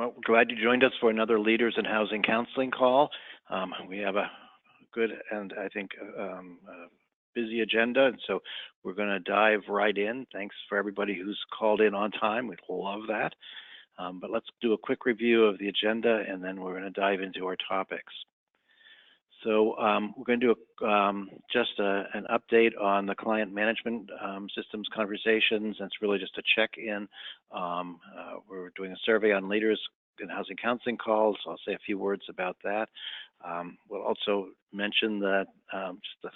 Well, glad you joined us for another Leaders in Housing Counseling call. We have a good and I think busy agenda, and so we're going to dive right in. Thanks for everybody who's called in on time. We'd love that. But let's do a quick review of the agenda, and then we're going to dive into our topics. So we're going to do just an update on the client management systems conversations. And it's really just a check-in. We're doing a survey on leaders in housing counseling calls. I'll say a few words about that. We'll also mention that just the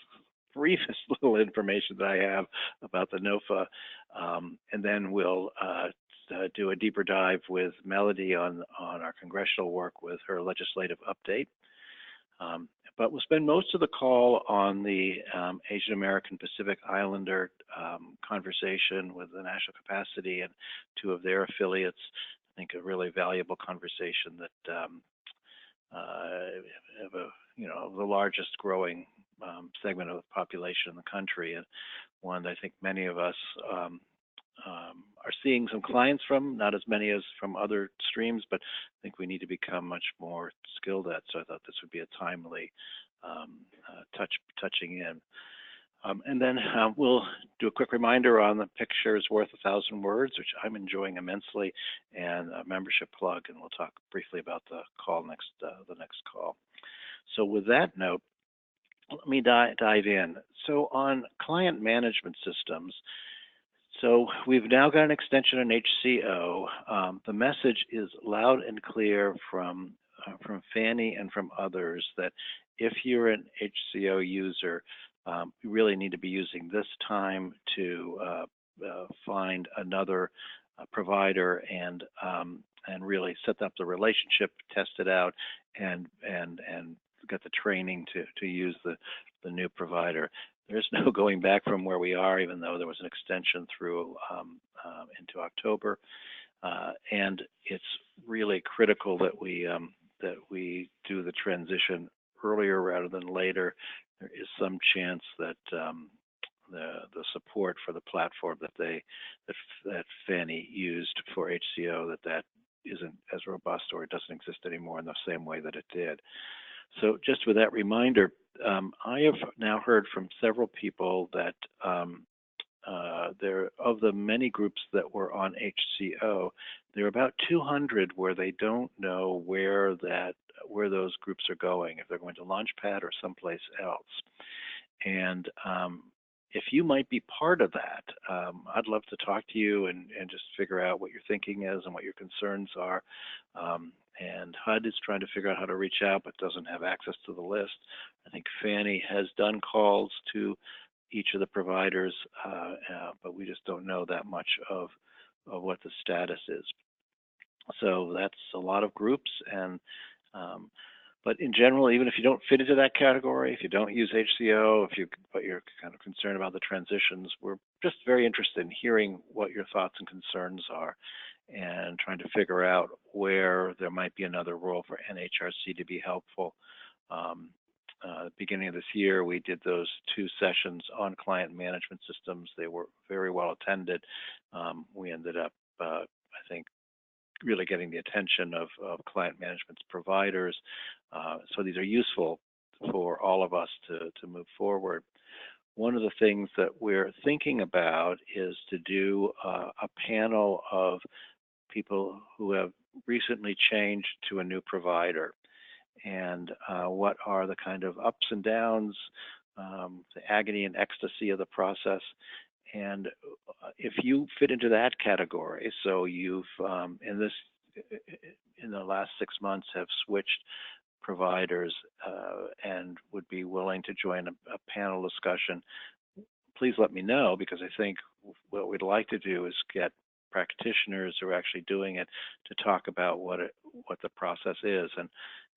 briefest little information that I have about the NOFA, and then we'll do a deeper dive with Melody on our congressional work with her legislative update. But we'll spend most of the call on the Asian American Pacific Islander conversation with the National Capacity and two of their affiliates. I think a really valuable conversation that have the largest growing segment of the population in the country, and one that I think many of us are seeing some clients from, not as many as from other streams, but I think we need to become much more skilled at. So I thought this would be a timely touching in. And then we'll do a quick reminder on the picture is worth 1,000 words, which I'm enjoying immensely, and a membership plug, and we'll talk briefly about the next call. So with that note, let me dive in. So on client management systems, so we've now got an extension on HCO. The message is loud and clear from Fannie and from others that if you're an HCO user, you really need to be using this time to find another provider and really set up the relationship, test it out, and get the training to use the new provider. There's no going back from where we are, even though there was an extension through into October, and it's really critical that we do the transition earlier rather than later. There is some chance that the support for the platform that Fannie used for HCO that isn't as robust, or it doesn't exist anymore in the same way that it did. So just with that reminder, I have now heard from several people that of the many groups that were on HCO, there are about 200 where they don't know where those groups are going, if they're going to Launchpad or someplace else. And if you might be part of that, I'd love to talk to you and just figure out what your thinking is and what your concerns are. And HUD is trying to figure out how to reach out, but doesn't have access to the list. I think Fannie has done calls to each of the providers, but we just don't know that much of what the status is. So that's a lot of groups, and but in general, even if you don't fit into that category, if you don't use HCO, but you're kind of concerned about the transitions, we're just very interested in hearing what your thoughts and concerns are, and trying to figure out where there might be another role for NHRC to be helpful. Beginning of this year, we did those 2 sessions on client management systems. They were very well attended. We ended up, I think, really getting the attention of client management providers. So these are useful for all of us to move forward. One of the things that we're thinking about is to do a panel of people who have recently changed to a new provider, and what are the kind of ups and downs, the agony and ecstasy of the process. And if you fit into that category, so you've in the last 6 months have switched providers and would be willing to join a panel discussion, please let me know, because I think what we'd like to do is get practitioners who are actually doing it to talk about what the process is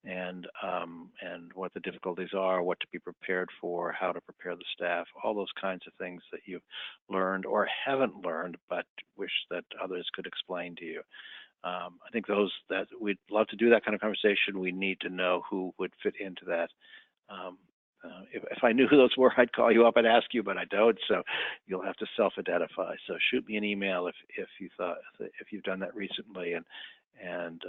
and what the difficulties are, what to be prepared for, how to prepare the staff, all those kinds of things that you've learned or haven't learned but wish that others could explain to you. I think that we'd love to do that kind of conversation. We need to know who would fit into that. If I knew who those were, I'd call you up and ask you, but I don't. So you'll have to self-identify. So shoot me an email if you've done that recently, and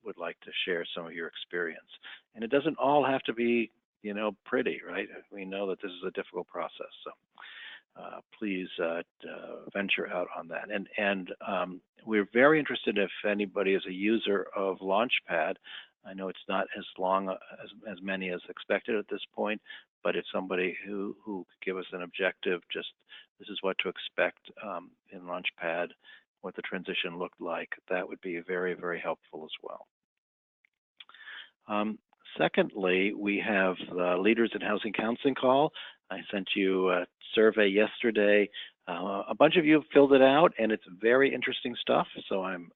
would like to share some of your experience. And it doesn't all have to be, pretty, right? We know that this is a difficult process, so please venture out on that. And we're very interested if anybody is a user of Launchpad. I know it's not as long as many as expected at this point, but if somebody who could give us an objective, just this is what to expect in Launchpad, what the transition looked like, that would be very, very helpful as well. Secondly, we have the Leaders in Housing Counseling call. I sent you a survey yesterday. A bunch of you have filled it out, and it's very interesting stuff. So I'm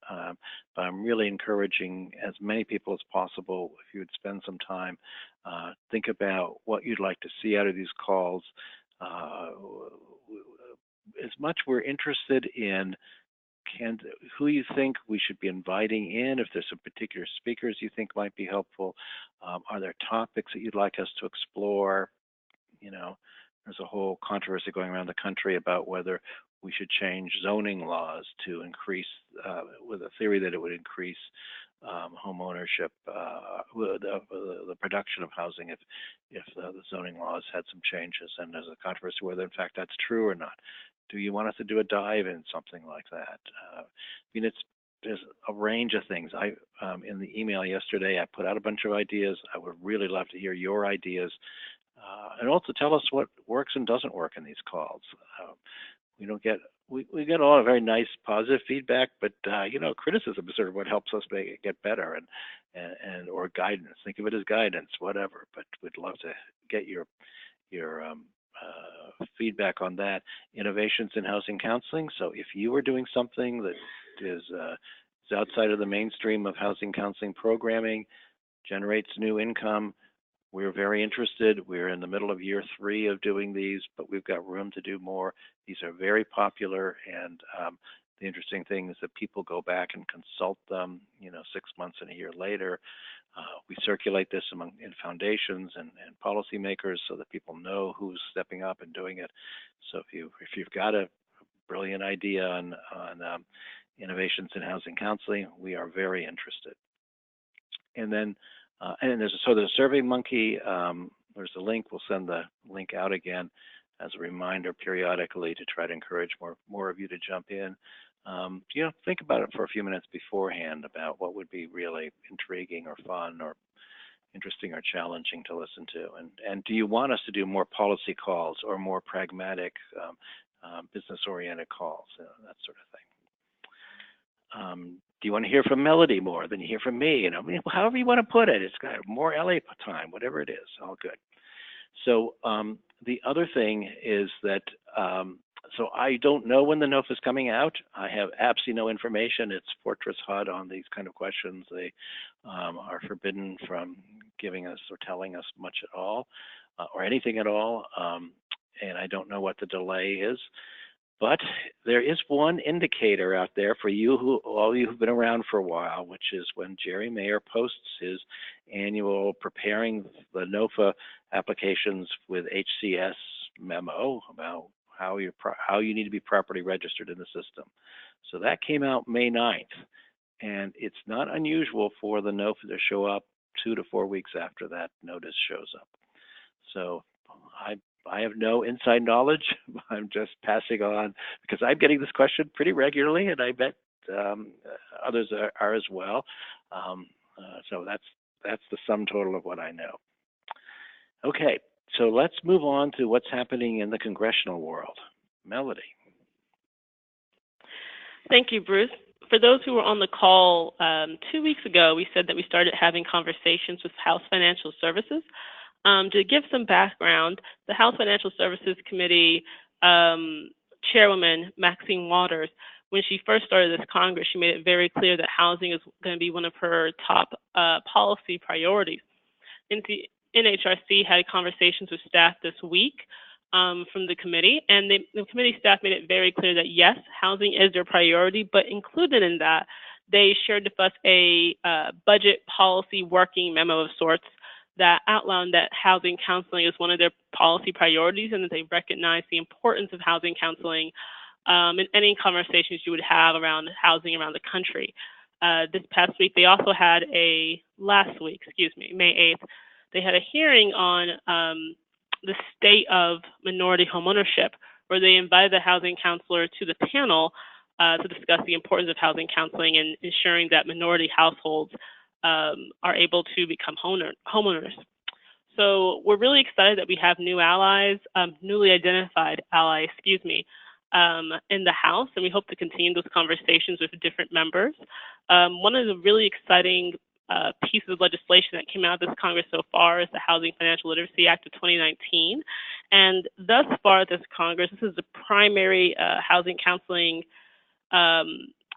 really encouraging as many people as possible, if you would spend some time, think about what you'd like to see out of these calls. As much we're interested in who you think we should be inviting in, if there's some particular speakers you think might be helpful. Are there topics that you'd like us to explore? There's a whole controversy going around the country about whether we should change zoning laws to increase, with a theory that it would increase home ownership, the production of housing if the zoning laws had some changes. And there's a controversy whether in fact that's true or not. Do you want us to do a dive in something like that? There's a range of things. In the email yesterday, I put out a bunch of ideas. I would really love to hear your ideas. And also tell us what works and doesn't work in these calls. We get a lot of very nice positive feedback, but criticism is sort of what helps us make it get better, and or guidance. Think of it as guidance, whatever. But we'd love to get your feedback on that. Innovations in housing counseling. So if you are doing something that is outside of the mainstream of housing counseling programming, generates new income, we're very interested. We're in the middle of year 3 of doing these, but we've got room to do more. These are very popular, and the interesting thing is that people go back and consult them, 6 months and a year later. We circulate this in foundations and policymakers so that people know who's stepping up and doing it. So if you've got a brilliant idea on innovations in housing counseling, we are very interested. And then there's a Survey Monkey. There's a link. We'll send the link out again as a reminder periodically to try to encourage more of you to jump in. Think about it for a few minutes beforehand about what would be really intriguing or fun or interesting or challenging to listen to. And do you want us to do more policy calls or more pragmatic, business-oriented calls, that sort of thing? Do you want to hear from Melody more than you hear from me? However you want to put it. It's got more LA time, whatever it is, all good. So the other thing is that, so I don't know when the NOFA is coming out. I have absolutely no information. It's Fortress HUD on these kind of questions. They are forbidden from giving us or telling us much at all, or anything at all. And I don't know what the delay is. But there is one indicator out there for all you who've been around for a while, which is when Jerry Mayer posts his annual preparing the NOFA applications with HCS memo about how you need to be properly registered in the system. So that came out May 9th, and it's not unusual for the NOFA to show up 2 to 4 weeks after that notice shows up. So I have no inside knowledge. I'm just passing on because I'm getting this question pretty regularly, and I bet others are as well. So that's the sum total of what I know. Okay, so let's move on to what's happening in the congressional world. Melody. Thank you, Bruce. For those who were on the call 2 weeks ago, we said that we started having conversations with House Financial Services. To give some background, the House Financial Services Committee chairwoman, Maxine Waters, when she first started this Congress, she made it very clear that housing is going to be one of her top policy priorities. And the NHRC had conversations with staff this week from the committee, and the committee staff made it very clear that yes, housing is their priority, but included in that, they shared with us a budget policy working memo of sorts that outlined that housing counseling is one of their policy priorities and that they recognize the importance of housing counseling in any conversations you would have around housing around the country. this past week, they also had last week, May 8th, they had a hearing on the state of minority homeownership, where they invited the housing counselor to the panel to discuss the importance of housing counseling and ensuring that minority households are able to become homeowners. So we're really excited that we have new allies, newly identified allies, in the House, and we hope to continue those conversations with different members. One of the really exciting pieces of legislation that came out of this Congress so far is the Housing Financial Literacy Act of 2019. And thus far, this Congress, this is the primary housing counseling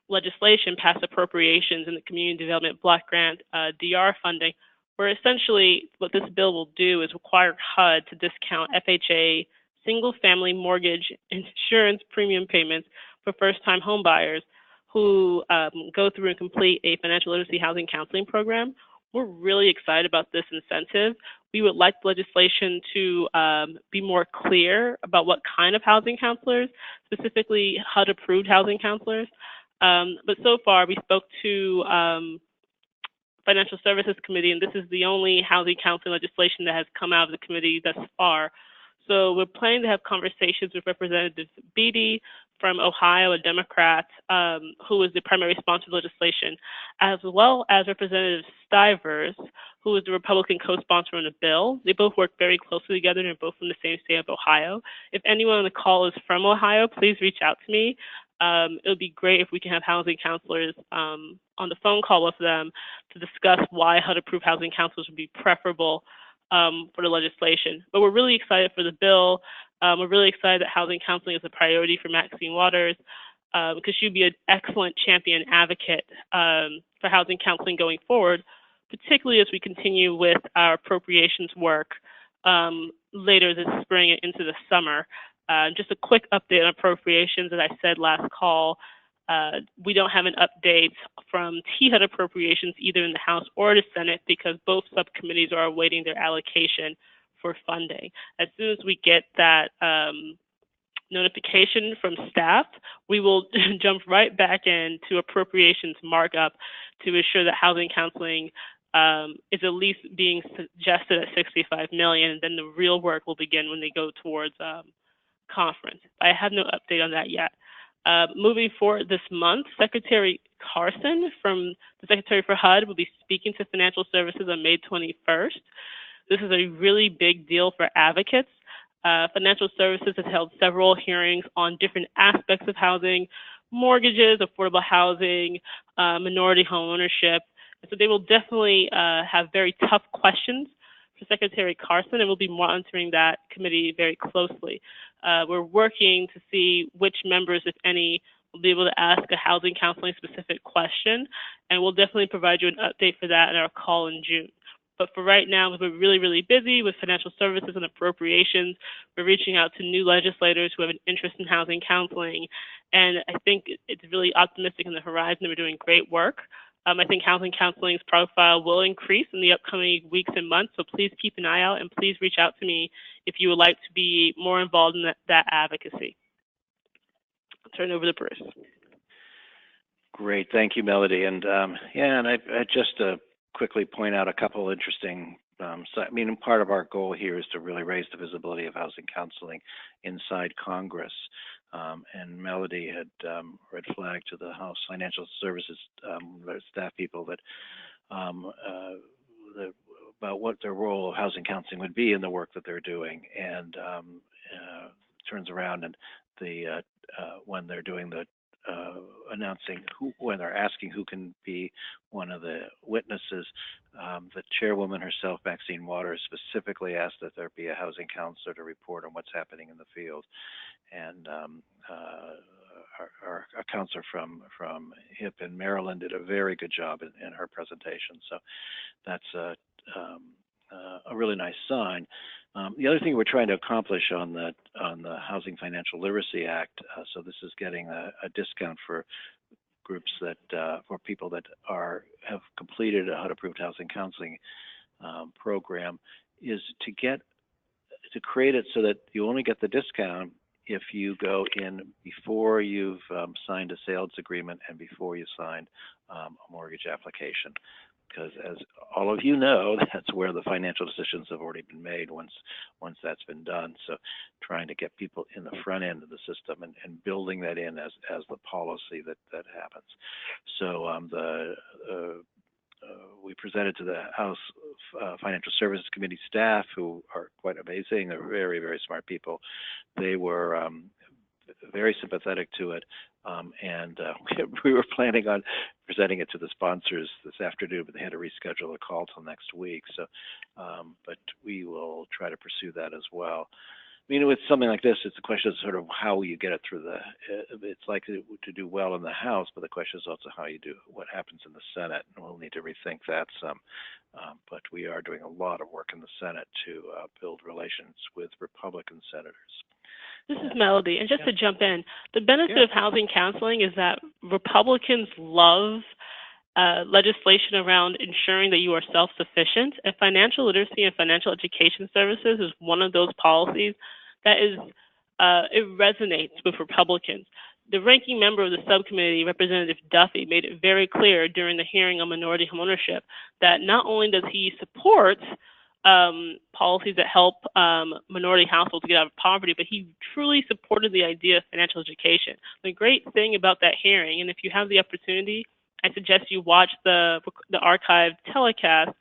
legislation past appropriations in the Community Development Block Grant DR funding, where essentially what this bill will do is require HUD to discount FHA single-family mortgage insurance premium payments for first-time homebuyers who go through and complete a financial literacy housing counseling program. We're really excited about this incentive. We would like the legislation to be more clear about what kind of housing counselors, specifically HUD-approved housing counselors. But so far, we spoke to Financial Services Committee, and this is the only housing counseling legislation that has come out of the committee thus far. So we're planning to have conversations with Representative Beatty from Ohio, a Democrat, who is the primary sponsor of the legislation, as well as Representative Stivers, who is the Republican co-sponsor on the bill. They both work very closely together, and they're both from the same state of Ohio. If anyone on the call is from Ohio, please reach out to me. It would be great if we can have housing counselors on the phone call with them to discuss why HUD-approved housing counselors would be preferable for the legislation. But we're really excited for the bill. We're really excited that housing counseling is a priority for Maxine Waters because she'd be an excellent champion advocate for housing counseling going forward, particularly as we continue with our appropriations work later this spring and into the summer. Just a quick update on appropriations. As I said last call, we don't have an update from THUD appropriations either in the House or the Senate because both subcommittees are awaiting their allocation for funding. As soon as we get that notification from staff, we will jump right back into appropriations markup to ensure that housing counseling is at least being suggested at $65 million, and then the real work will begin when they go towards conference. I have no update on that yet. Moving forward this month, Secretary Carson from the Secretary for HUD will be speaking to financial services on May 21st. This is a really big deal for advocates. Financial services has held several hearings on different aspects of housing, mortgages, affordable housing, minority home ownership. So they will definitely have very tough questions for Secretary Carson, and we'll be monitoring that committee very closely. We're working to see which members, if any, will be able to ask a housing counseling specific question, and we'll definitely provide you an update for that in our call in June. But for right now, we're really, really busy with financial services and appropriations. We're reaching out to new legislators who have an interest in housing counseling, and I think it's really optimistic on the horizon. We're doing great work. I think housing counseling's profile will increase in the upcoming weeks and months, so please keep an eye out and please reach out to me if you would like to be more involved in that advocacy. I'll turn it over to Bruce. Great, thank you, Melody. And I just quickly point out a couple interesting. Part of our goal here is to really raise the visibility of housing counseling inside Congress. And Melody had red flag to the House Financial Services staff people that about what their role of housing counseling would be in the work that they're doing, and turns around and when they're doing the announcing when they're asking who can be one of the witnesses, the chairwoman herself, Maxine Waters, specifically asked that there be a housing counselor to report on what's happening in the field. And our counselor from HIP in Maryland did a very good job in her presentation. So that's a really nice sign. The other thing we're trying to accomplish on the Housing Financial Literacy Act, so this is getting a discount for groups that for people that have completed a HUD-approved housing counseling program, is to create it so that you only get the discount if you go in before you've signed a sales agreement and before you signed a mortgage application. Because as all of you know, that's where the financial decisions have already been made once that's been done. So trying to get people in the front end of the system and building that in as the policy that happens. So we presented to the House Financial Services Committee staff, who are quite amazing. They're very, very smart people. They were very sympathetic to it, and we were planning on presenting it to the sponsors this afternoon, but they had to reschedule a call till next week. So, but we will try to pursue that as well. I mean, with something like this, it's a question of sort of how you get it through the. It's likely to do well in the House, but the question is also how you do what happens in the Senate, and we'll need to rethink that some. But we are doing a lot of work in the Senate to build relations with Republican senators. This is Melody, and just to jump in, the benefit of housing counseling is that Republicans love legislation around ensuring that you are self-sufficient, and financial literacy and financial education services is one of those policies that is, it resonates with Republicans. The ranking member of the subcommittee, Representative Duffy, made it very clear during the hearing on minority homeownership that not only does he support policies that help minority households get out of poverty, but he truly supported the idea of financial education. The great thing about that hearing, and if you have the opportunity, I suggest you watch the archived telecast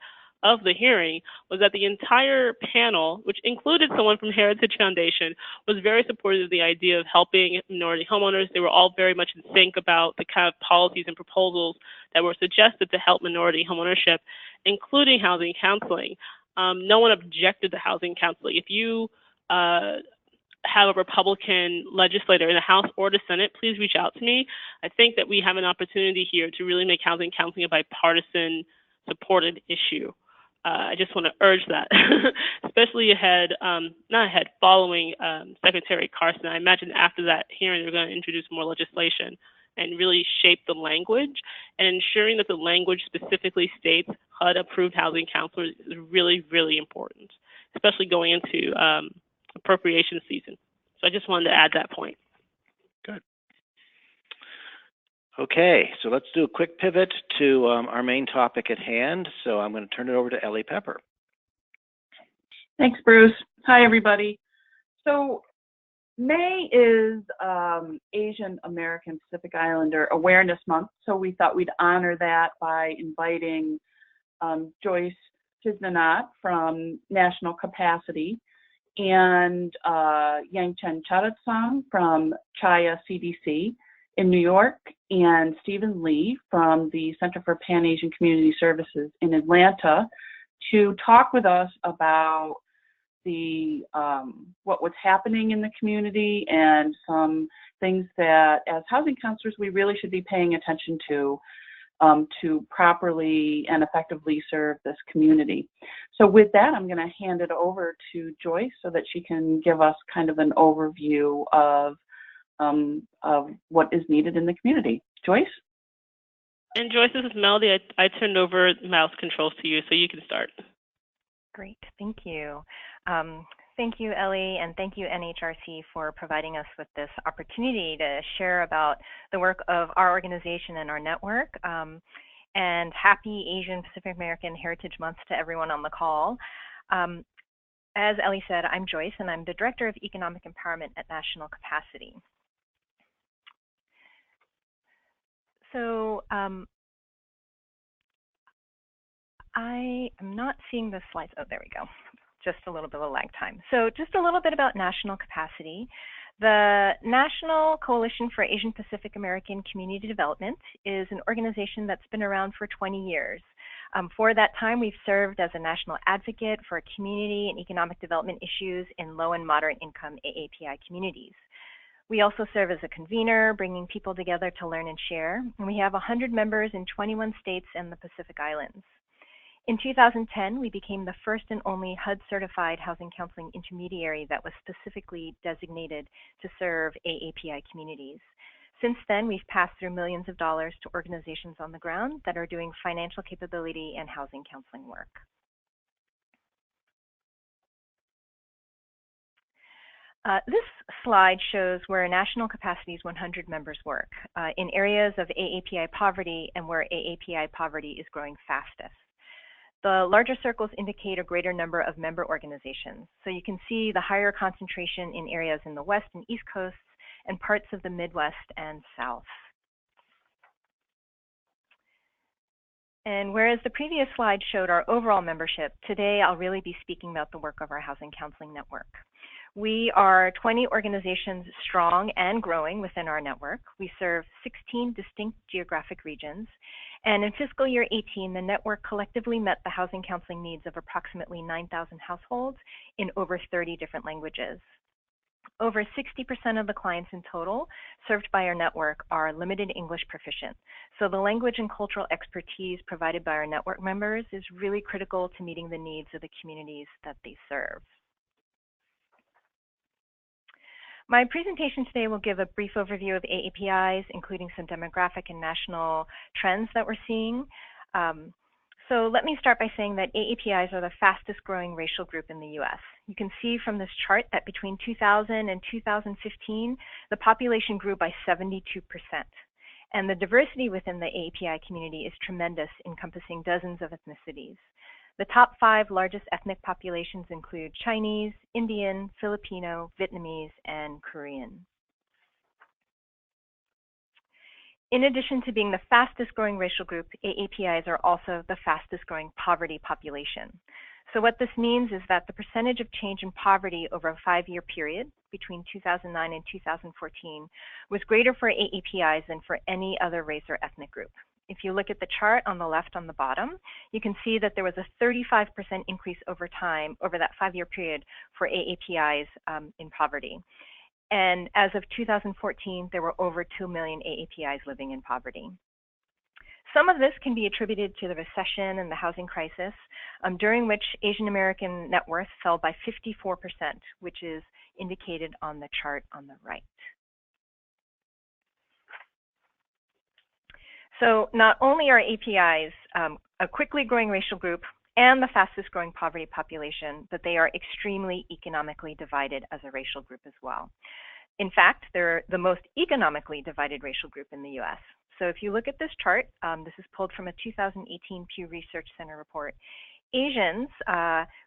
of the hearing, was that the entire panel, which included someone from Heritage Foundation, was very supportive of the idea of helping minority homeowners. They were all very much in sync about the kind of policies and proposals that were suggested to help minority homeownership, including housing counseling. No one objected to housing counseling. If you have a Republican legislator in the House or the Senate, please reach out to me. I think that we have an opportunity here to really make housing counseling a bipartisan supported issue. I just want to urge that, especially following Secretary Carson. I imagine after that hearing, they're going to introduce more legislation and really shape the language, and ensuring that the language specifically states HUD-approved housing counselors is really, really important, especially going into appropriation season. So I just wanted to add that point. Good. Okay, so let's do a quick pivot to our main topic at hand. So I'm going to turn it over to Ellie Pepper. Thanks, Bruce. Hi, everybody. So May is Asian American Pacific Islander Awareness Month, so we thought we'd honor that by inviting Joyce Tisnanat from National Capacity and Yangchen Charatsang from Chaya CDC in New York, and Stephen Lee from the Center for Pan-Asian Community Services in Atlanta to talk with us about the what was happening in the community and some things that as housing counselors we really should be paying attention to properly and effectively serve this community. So with that, I'm going to hand it over to Joyce so that she can give us kind of an overview of what is needed in the community. Joyce? And Joyce, this is Melody. I turned over mouse controls to you, so you can start. Great, thank you. Thank you, Ellie, and thank you, NHRC, for providing us with this opportunity to share about the work of our organization and our network. And happy Asian Pacific American Heritage Month to everyone on the call. As Ellie said, I'm Joyce, and I'm the Director of Economic Empowerment at National Capacity. So I am not seeing the slides. Oh, there we go. Just a little bit of lag time. So just a little bit about National Capacity. The National Coalition for Asian Pacific American Community Development is an organization that's been around for 20 years. For that time, we've served as a national advocate for community and economic development issues in low and moderate income AAPI communities. We also serve as a convener, bringing people together to learn and share. And we have 100 members in 21 states and the Pacific Islands. In 2010, we became the first and only HUD-certified housing counseling intermediary that was specifically designated to serve AAPI communities. Since then, we've passed through millions of dollars to organizations on the ground that are doing financial capability and housing counseling work. This slide shows where National Capacity's 100 members work in areas of AAPI poverty and where AAPI poverty is growing fastest. The larger circles indicate a greater number of member organizations. So you can see the higher concentration in areas in the West and East Coasts and parts of the Midwest and South. And whereas the previous slide showed our overall membership, today I'll really be speaking about the work of our Housing Counseling Network. We are 20 organizations strong and growing within our network. We serve 16 distinct geographic regions. And in fiscal year 18, the network collectively met the housing counseling needs of approximately 9,000 households in over 30 different languages. Over 60% of the clients in total served by our network are limited English proficient. So the language and cultural expertise provided by our network members is really critical to meeting the needs of the communities that they serve. My presentation today will give a brief overview of AAPIs, including some demographic and national trends that we're seeing. So let me start by saying that AAPIs are the fastest growing racial group in the US. You can see from this chart that between 2000 and 2015, the population grew by 72%. And the diversity within the AAPI community is tremendous, encompassing dozens of ethnicities. The top 5 largest ethnic populations include Chinese, Indian, Filipino, Vietnamese, and Korean. In addition to being the fastest growing racial group, AAPIs are also the fastest growing poverty population. So what this means is that the percentage of change in poverty over a 5-year period between 2009 and 2014 was greater for AAPIs than for any other race or ethnic group. If you look at the chart on the left on the bottom, you can see that there was a 35% increase over time, over that 5-year period for AAPIs in poverty. And as of 2014, there were over 2 million AAPIs living in poverty. Some of this can be attributed to the recession and the housing crisis, during which Asian American net worth fell by 54%, which is indicated on the chart on the right. So not only are APIs a quickly growing racial group and the fastest growing poverty population, but they are extremely economically divided as a racial group as well. In fact, they're the most economically divided racial group in the US. So if you look at this chart, this is pulled from a 2018 Pew Research Center report. Asians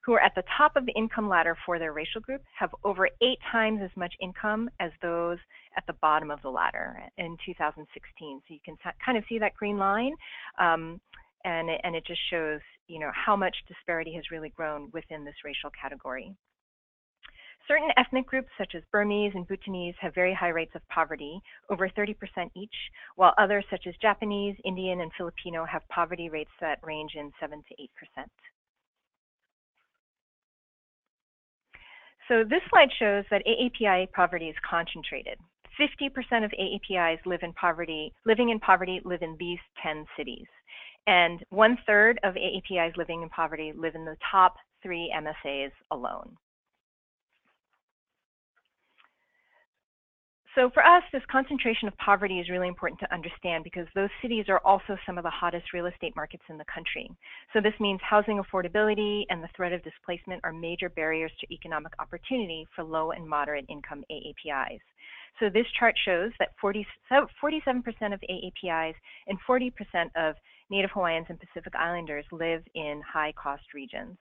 who are at the top of the income ladder for their racial group have over 8 times as much income as those at the bottom of the ladder in 2016. So you can kind of see that green line, and it just shows, you know, how much disparity has really grown within this racial category. Certain ethnic groups such as Burmese and Bhutanese have very high rates of poverty, over 30% each, while others such as Japanese, Indian, and Filipino have poverty rates that range in 7 to 8%. So this slide shows that AAPI poverty is concentrated. 50% of AAPIs living in poverty live in these 10 cities. And 1/3 of AAPIs living in poverty live in the top 3 MSAs alone. So for us, this concentration of poverty is really important to understand because those cities are also some of the hottest real estate markets in the country. So this means housing affordability and the threat of displacement are major barriers to economic opportunity for low and moderate income AAPIs. So this chart shows that 47% of AAPIs and 40% of Native Hawaiians and Pacific Islanders live in high-cost regions.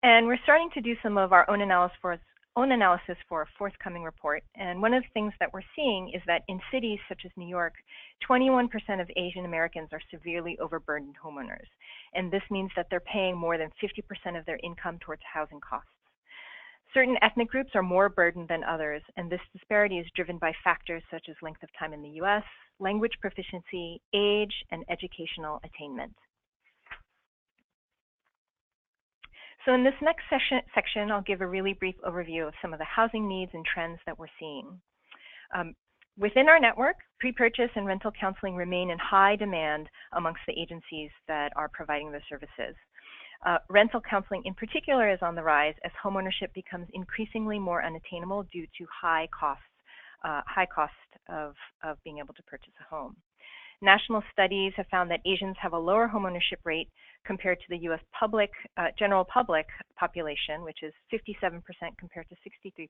And we're starting to do some of our own analysis for a forthcoming report. And one of the things that we're seeing is that in cities such as New York, 21% of Asian Americans are severely overburdened homeowners. And this means that they're paying more than 50% of their income towards housing costs. Certain ethnic groups are more burdened than others, and this disparity is driven by factors such as length of time in the US, language proficiency, age, and educational attainment. So in this next section, I'll give a really brief overview of some of the housing needs and trends that we're seeing. Within our network, pre-purchase and rental counseling remain in high demand amongst the agencies that are providing the services. Rental counseling in particular is on the rise as homeownership becomes increasingly more unattainable due to high cost of being able to purchase a home. national studies have found that Asians have a lower homeownership rate compared to the U.S. general public population, which is 57% compared to 63%.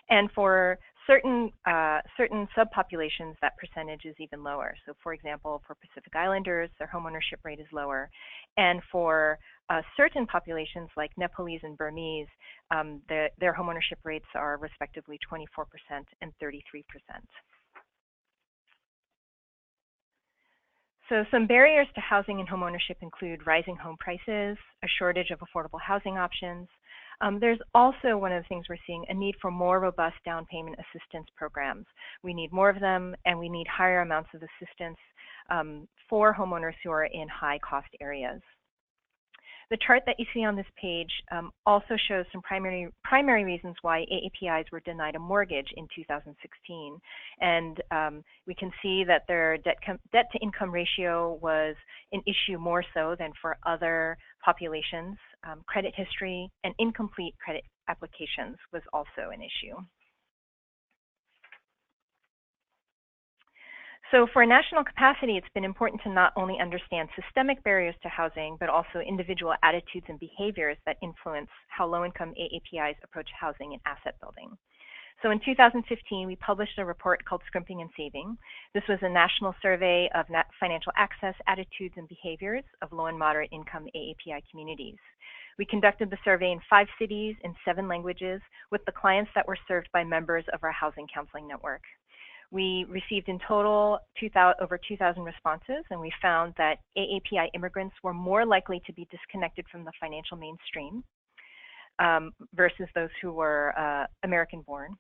And for certain subpopulations, that percentage is even lower. So for example, for Pacific Islanders, their homeownership rate is lower. And for certain populations like Nepalese and Burmese, their homeownership rates are respectively 24% and 33%. So some barriers to housing and homeownership include rising home prices, a shortage of affordable housing options. There's also, one of the things we're seeing, a need for more robust down payment assistance programs. We need more of them, and we need higher amounts of assistance for homeowners who are in high cost areas. The chart that you see on this page also shows some primary reasons why AAPIs were denied a mortgage in 2016. And we can see that their debt to income ratio was an issue more so than for other populations. Credit history and incomplete credit applications was also an issue. So for national capacity, it's been important to not only understand systemic barriers to housing, but also individual attitudes and behaviors that influence how low-income AAPIs approach housing and asset building. So in 2015, we published a report called Scrimping and Saving. This was a national survey of financial access, attitudes, and behaviors of low and moderate income AAPI communities. We conducted the survey in 5 cities in 7 languages with the clients that were served by members of our housing counseling network. We received in total over 2,000 responses, and we found that AAPI immigrants were more likely to be disconnected from the financial mainstream versus those who were American-born.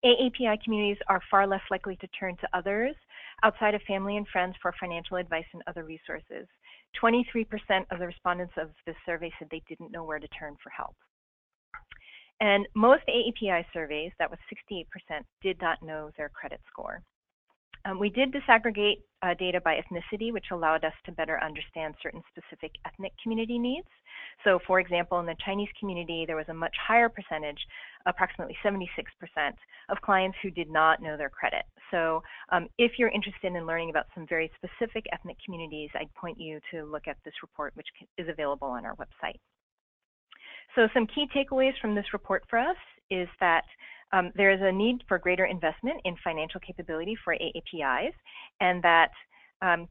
AAPI communities are far less likely to turn to others outside of family and friends for financial advice and other resources. 23% of the respondents of this survey said they didn't know where to turn for help. And most AAPI surveys, that was 68%, did not know their credit score. We did disaggregate data by ethnicity, which allowed us to better understand certain specific ethnic community needs. So for example, in the Chinese community, there was a much higher percentage, approximately 76%, of clients who did not know their credit. So if you're interested in learning about some very specific ethnic communities, I'd point you to look at this report, which is available on our website. So some key takeaways from this report for us is that there is a need for greater investment in financial capability for AAPIs, and that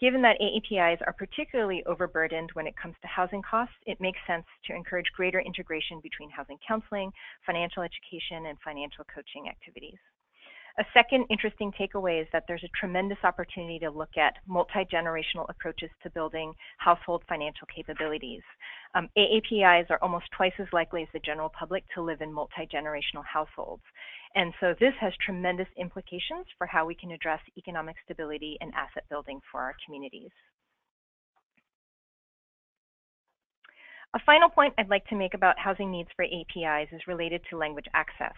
given that AAPIs are particularly overburdened when it comes to housing costs, it makes sense to encourage greater integration between housing counseling, financial education, and financial coaching activities. A second interesting takeaway is that there's a tremendous opportunity to look at multi-generational approaches to building household financial capabilities. AAPIs are almost twice as likely as the general public to live in multi-generational households. And so this has tremendous implications for how we can address economic stability and asset building for our communities. A final point I'd like to make about housing needs for AAPIs is related to language access.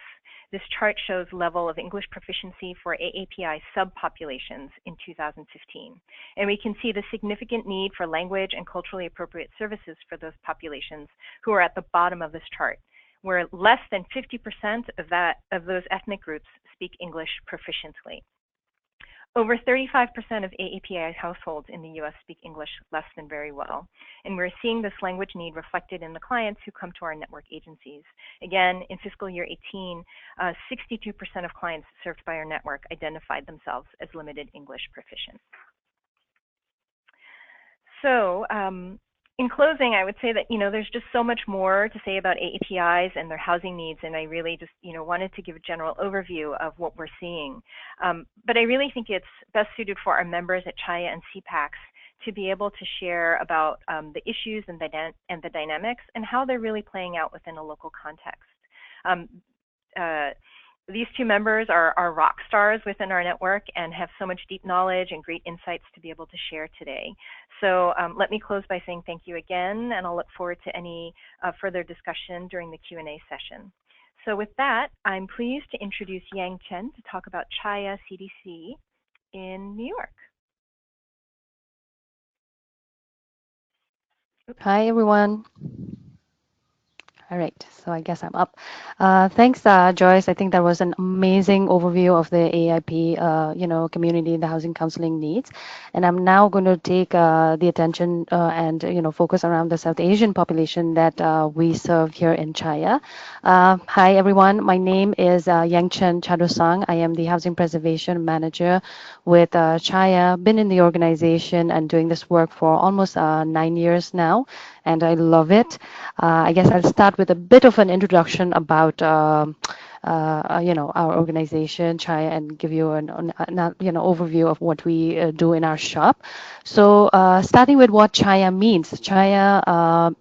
This chart shows level of English proficiency for AAPI subpopulations in 2015. And we can see the significant need for language and culturally appropriate services for those populations who are at the bottom of this chart, where less than 50% of those ethnic groups speak English proficiently. Over 35% of AAPI households in the US speak English less than very well. And we're seeing this language need reflected in the clients who come to our network agencies. Again, in fiscal year 18, 62% of clients served by our network identified themselves as limited English proficient. So, in closing, I would say that, there's just so much more to say about AAPIs and their housing needs, and I really just, wanted to give a general overview of what we're seeing. But I really think it's best suited for our members at CHIA and CPACs to be able to share about the issues and the dynamics and how they're really playing out within a local context. These two members are rock stars within our network and have so much deep knowledge and great insights to be able to share today. So let me close by saying thank you again, and I'll look forward to any further discussion during the Q&A session. So with that, I'm pleased to introduce Yang Chen to talk about CHIA CDC in New York. Hi, everyone. All right, so I guess I'm up. Thanks, Joyce. I think that was an amazing overview of the AIP, community and the housing counseling needs. And I'm now going to take the attention and focus around the South Asian population that we serve here in Chaya. Hi, everyone. My name is Yangchen Chadosang. I am the Housing Preservation Manager with Chaya. Been in the organization and doing this work for almost 9 years now, and I love it. I guess I'll start with a bit of an introduction about our organization, try and give you an overview of what we do in our shop. So starting with what Chaya means. Chaya,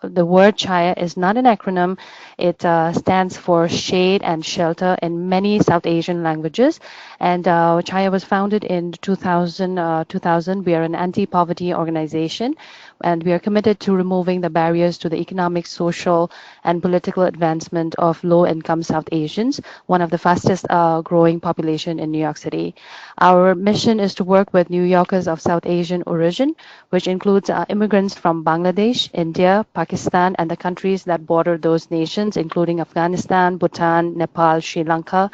the word Chaya is not an acronym. It stands for shade and shelter in many South Asian languages. And Chaya was founded in 2000. We are an anti-poverty organization, and we are committed to removing the barriers to the economic, social, and political advancement of low-income South Asians, one of the fastest growing population in New York City. Our mission is to work with New Yorkers of South Asian origin, which includes immigrants from Bangladesh, India, Pakistan, and the countries that border those nations, including Afghanistan, Bhutan, Nepal, Sri Lanka,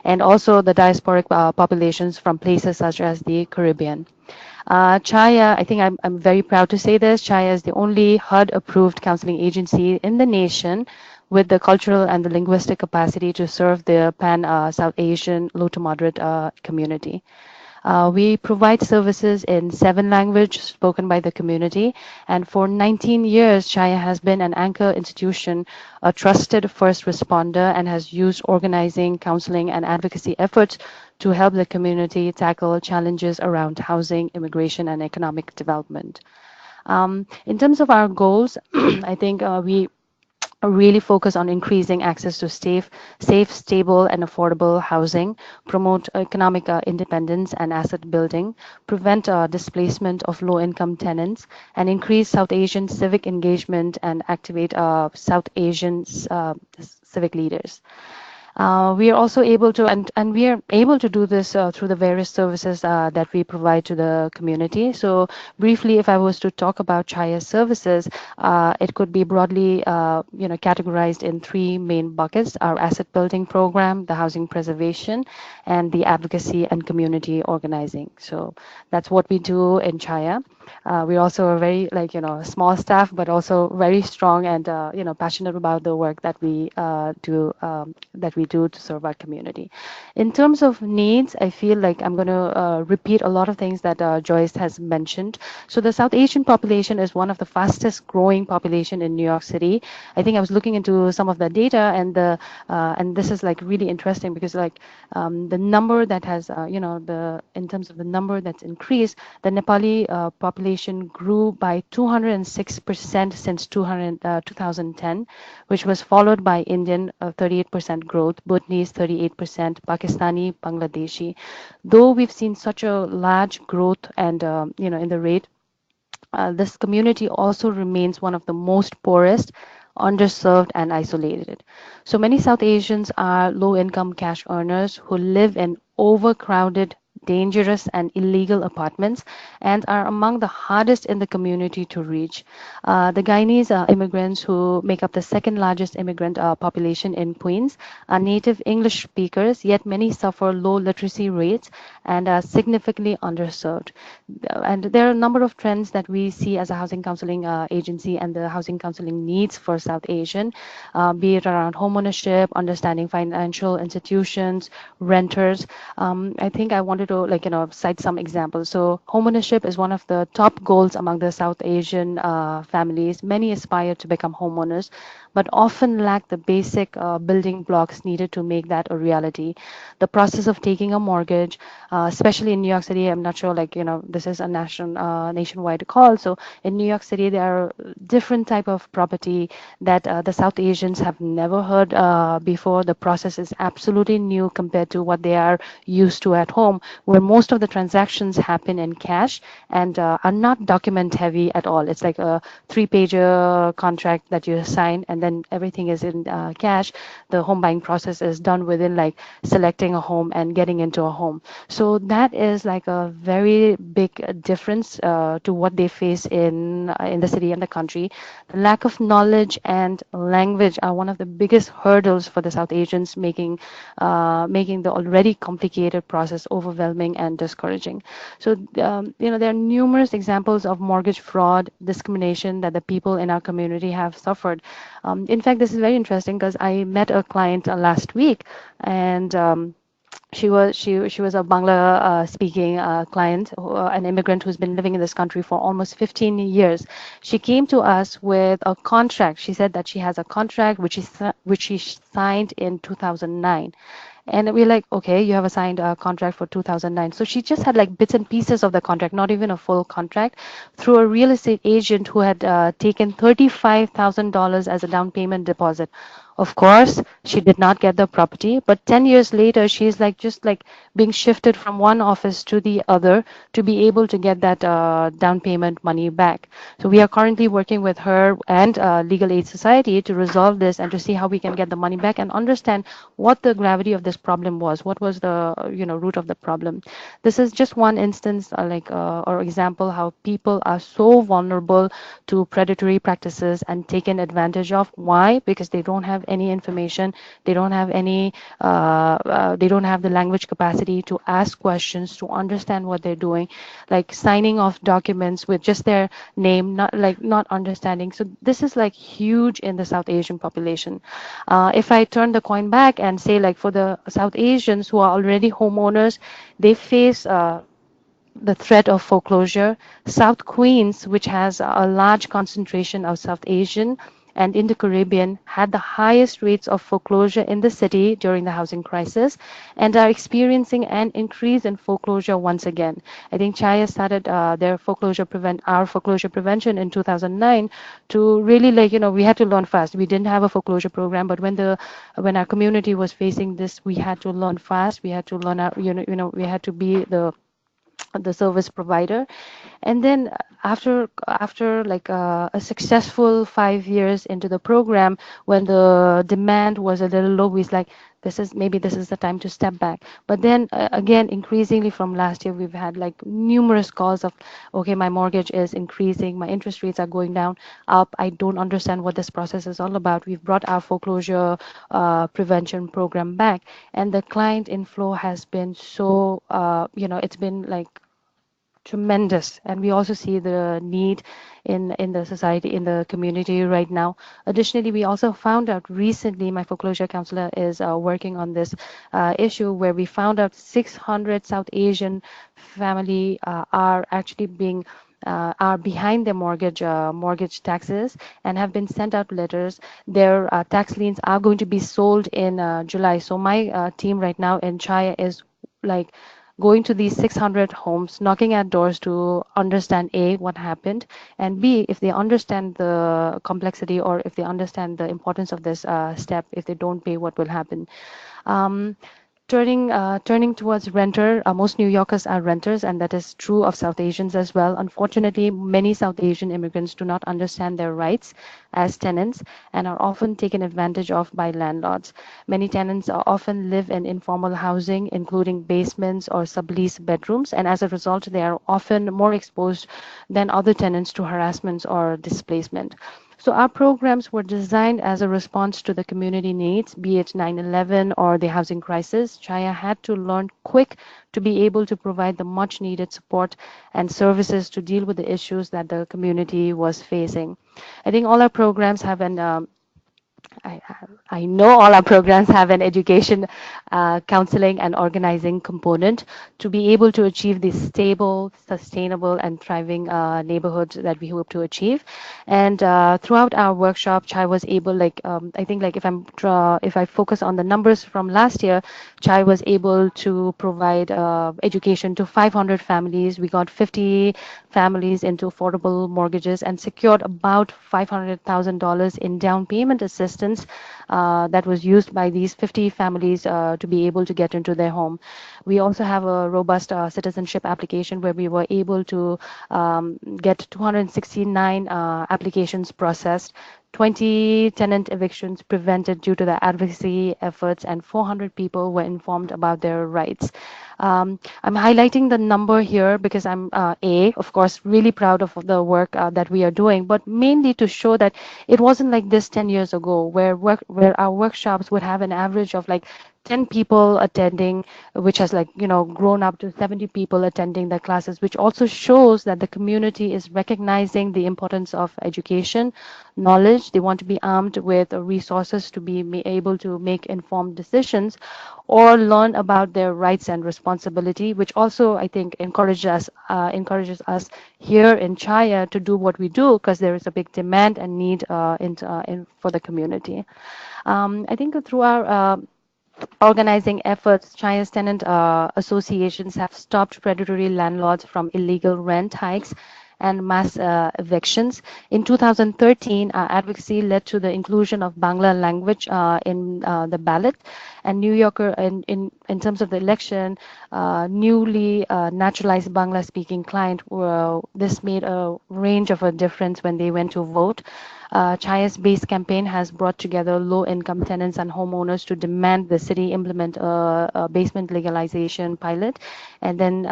and also the diasporic populations from places such as the Caribbean. Chaya, I think I'm very proud to say this. Chaya is the only HUD-approved counseling agency in the nation with the cultural and the linguistic capacity to serve the Pan-South Asian low to moderate community. We provide services in 7 languages spoken by the community, and for 19 years, Chaya has been an anchor institution, a trusted first responder, and has used organizing, counseling, and advocacy efforts to help the community tackle challenges around housing, immigration, and economic development. In terms of our goals, I think we really focus on increasing access to safe, stable, and affordable housing, promote economic independence and asset building, prevent displacement of low-income tenants, and increase South Asian civic engagement and activate South Asian civic leaders. We are also able to, and we are able to do this through the various services that we provide to the community. So briefly, if I was to talk about Chaya services, it could be broadly, categorized in 3 main buckets: our asset building program, the housing preservation, and the advocacy and community organizing. So that's what we do in Chaya. We're also a very small staff, but also very strong and passionate about the work that we do to serve our community. In terms of needs, I feel like I'm going to repeat a lot of things that Joyce has mentioned. So the South Asian population is one of the fastest growing population in New York City. I think I was looking into some of the data, and this is like really interesting because the number that has in terms of the number that's increased, the Nepali population grew by 206% since 2010, which was followed by Indian 38% growth, Bhutanese 38%, Pakistani, Bangladeshi. Though we've seen such a large growth and in the rate, this community also remains one of the most poorest, underserved, and isolated. So many South Asians are low income cash earners who live in overcrowded, dangerous, and illegal apartments and are among the hardest in the community to reach. The Guyanese immigrants, who make up the second largest immigrant population in Queens, are native English speakers, yet many suffer low literacy rates and are significantly underserved. And there are a number of trends that we see as a housing counseling agency and the housing counseling needs for South Asian, be it around homeownership, understanding financial institutions, renters. I think I wanted to cite some examples. So homeownership is one of the top goals among the South Asian families. Many aspire to become homeowners, but often lack the basic building blocks needed to make that a reality. The process of taking a mortgage, especially in New York City, I'm not sure, this is a nationwide call. So in New York City, there are different type of property that the South Asians have never heard before. The process is absolutely new compared to what they are used to at home, where most of the transactions happen in cash and are not document heavy at all. It's like a 3-page contract that you sign, and then everything is in cash. The home buying process is done within like selecting a home and getting into a home. So that is like a very big difference to what they face in the city and the country. The lack of knowledge and language are one of the biggest hurdles for the South Asians, making the already complicated process overwhelming and discouraging. So, there are numerous examples of mortgage fraud, discrimination that the people in our community have suffered. In fact, this is very interesting because I met a client last week, and she was a Bangla speaking client, an immigrant who's been living in this country for almost 15 years. She came to us with a contract. She said that she has a contract which she signed in 2009. And we're like, okay, you have a signed contract for 2009. So she just had like bits and pieces of the contract, not even a full contract, through a real estate agent who had taken $35,000 as a down payment deposit. Of course, she did not get the property, but 10 years later, she's like just like being shifted from one office to the other to be able to get that down payment money back. So we are currently working with her and Legal Aid Society to resolve this and to see how we can get the money back and understand what the gravity of this problem was, what was the root of the problem. This is just one instance, or example how people are so vulnerable to predatory practices and taken advantage of. Why? Because they don't have any information, they don't have they don't have the language capacity to ask questions, to understand what they're doing, like signing off documents with just their name, not understanding. So this is like huge in the South Asian population. If I turn the coin back and say, like, for the South Asians who are already homeowners, they face the threat of foreclosure. South Queens, which has a large concentration of South Asian and in the Caribbean, had the highest rates of foreclosure in the city during the housing crisis and are experiencing an increase in foreclosure once again. I think Chaya started our foreclosure prevention in 2009 to really, we had to learn fast. We didn't have a foreclosure program, but when our community was facing this, we had to learn fast. We had to learn we had to be the service provider. And then after like a successful 5 years into the program, when the demand was a little low, we was like, this is the time to step back. But then again, increasingly from last year, we've had like numerous calls of, okay, my mortgage is increasing, my interest rates are going down, up, I don't understand what this process is all about. We've brought our foreclosure prevention program back, and the client inflow has been so it's been like tremendous. And we also see the need in the society, in the community right now. Additionally, we also found out recently, my foreclosure counselor is working on this issue, where we found out 600 South Asian family are actually are behind their mortgage taxes and have been sent out letters. Their tax liens are going to be sold in July. So my team right now in Chaya is like going to these 600 homes, knocking at doors to understand A, what happened, and B, if they understand the complexity or if they understand the importance of this step, if they don't pay, what will happen. Um, Turning towards renter, most New Yorkers are renters, and that is true of South Asians as well. Unfortunately, many South Asian immigrants do not understand their rights as tenants and are often taken advantage of by landlords. Many tenants often live in informal housing, including basements or sublease bedrooms, and as a result, they are often more exposed than other tenants to harassment or displacement. So our programs were designed as a response to the community needs, be it 9/11 or the housing crisis. Chaya had to learn quick to be able to provide the much needed support and services to deal with the issues that the community was facing. I think all our programs have an I, I know all our programs have an education, counseling, and organizing component to be able to achieve these stable, sustainable, and thriving neighborhoods that we hope to achieve. And throughout our workshop, Chai was able, I think, like if I focus on the numbers from last year, Chai was able to provide education to 500 families. We got 50 families into affordable mortgages and secured about $500,000 in down payment assistance assistance that was used by these 50 families to be able to get into their home. We also have a robust citizenship application where we were able to get 269 applications processed, 20 tenant evictions prevented due to the advocacy efforts, and 400 people were informed about their rights. I'm highlighting the number here because I'm, of course, really proud of the work that we are doing, but mainly to show that it wasn't like this 10 years ago, where our workshops would have an average of like 10 people attending, which has like, grown up to 70 people attending the classes, which also shows that the community is recognizing the importance of education, knowledge. They want to be armed with resources to be able to make informed decisions or learn about their rights and responsibility, which also I think encourages us here in Chaya to do what we do because there is a big demand and need for the community. I think through our organizing efforts, China's tenant associations have stopped predatory landlords from illegal rent hikes and mass evictions. In 2013, advocacy led to the inclusion of Bangla language in the ballot, and New Yorker, in terms of the election, newly naturalized Bangla-speaking client, this made a range of a difference when they went to vote. Chaya's base campaign has brought together low-income tenants and homeowners to demand the city implement a basement legalization pilot. And then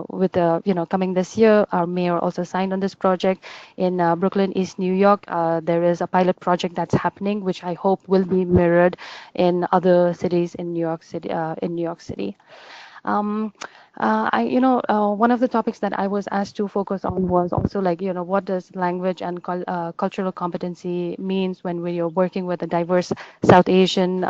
with the, coming this year, our mayor also signed on this project in Brooklyn, East New York. There is a pilot project that's happening, which I hope will be mirrored in other cities in New York City. Um, One of the topics that I was asked to focus on was also like, what does language and cultural competency means when we are working with a diverse South Asian